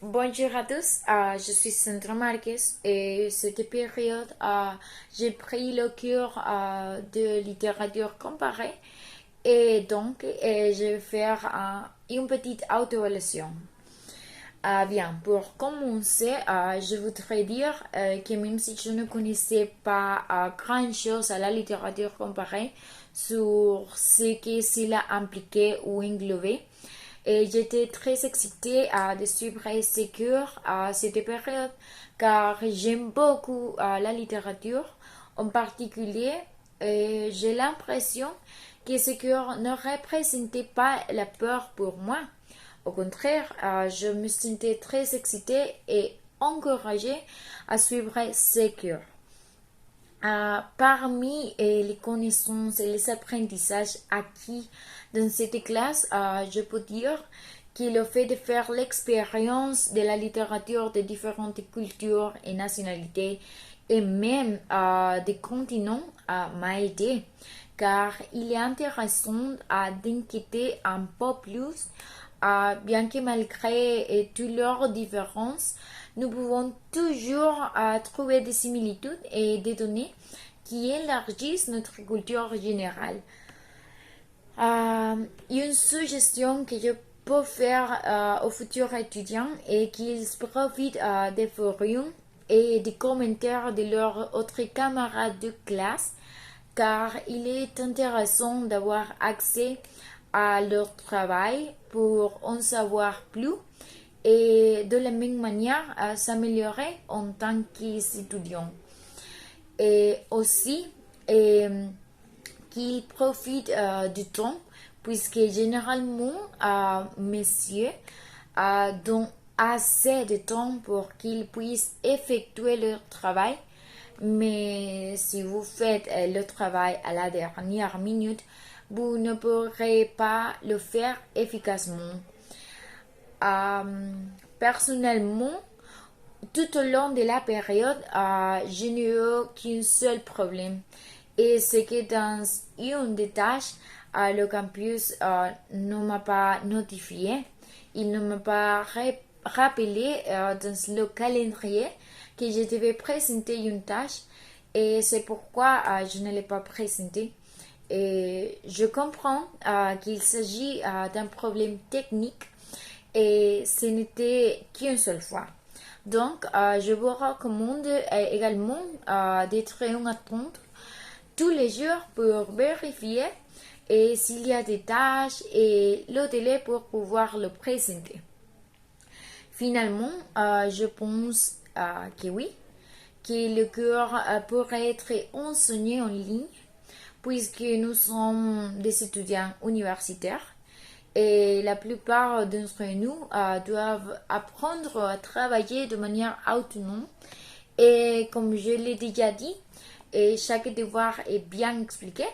Bonjour à tous, je suis Sandra Marquez et cette période, j'ai pris le cours de littérature comparée et donc je vais faire une petite auto-évaluation. Bien, pour commencer, je voudrais dire que même si je ne connaissais pas grand-chose à la littérature comparée sur ce que cela impliquait ou englobait, et j'étais très excitée de suivre ces cours à cette période car j'aime beaucoup la littérature. En particulier, j'ai l'impression que ce cours ne représentait pas la peur pour moi. Au contraire, je me sentais très excitée et encouragée à suivre ces cours. Parmi les connaissances et les apprentissages acquis dans cette classe, je peux dire que le fait de faire l'expérience de la littérature de différentes cultures et nationalités et même des continents m'a aidé car il est intéressant d'inquiéter un peu plus, bien que malgré toutes leurs différences, nous pouvons toujours trouver des similitudes et des données qui élargissent notre culture générale. Une suggestion que je peux faire aux futurs étudiants est qu'ils profitent des forums et des commentaires de leurs autres camarades de classe car il est intéressant d'avoir accès à leur travail pour en savoir plus et de la même manière s'améliorer en tant qu'étudiant. Et aussi qu'ils profitent du temps puisque généralement messieurs dont assez de temps pour qu'ils puissent effectuer leur travail. Mais si vous faites le travail à la dernière minute, vous ne pourrez pas le faire efficacement. Personnellement, tout au long de la période, je n'ai eu qu'un seul problème. Et c'est que dans une des tâches, le campus ne m'a pas notifié. Il ne m'a pas rappelé dans le calendrier que je devais présenter une tâche. Et c'est pourquoi je ne l'ai pas présentée. Et je comprends qu'il s'agit d'un problème technique et ce n'était qu'une seule fois. Donc, je vous recommande également d'être en attente tous les jours pour vérifier et s'il y a des tâches et le délai pour pouvoir le présenter. Finalement, je pense que oui, que le cours pourrait être enseigné en ligne puisque nous sommes des étudiants universitaires et la plupart d'entre nous doivent apprendre à travailler de manière autonome et comme je l'ai déjà dit, et chaque devoir est bien expliqué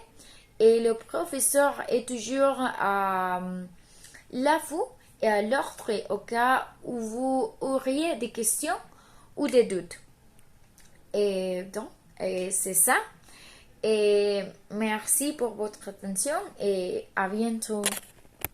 et le professeur est toujours là et à l'ordre au cas où vous auriez des questions ou des doutes. Et donc, c'est ça. Et merci pour votre attention et à bientôt.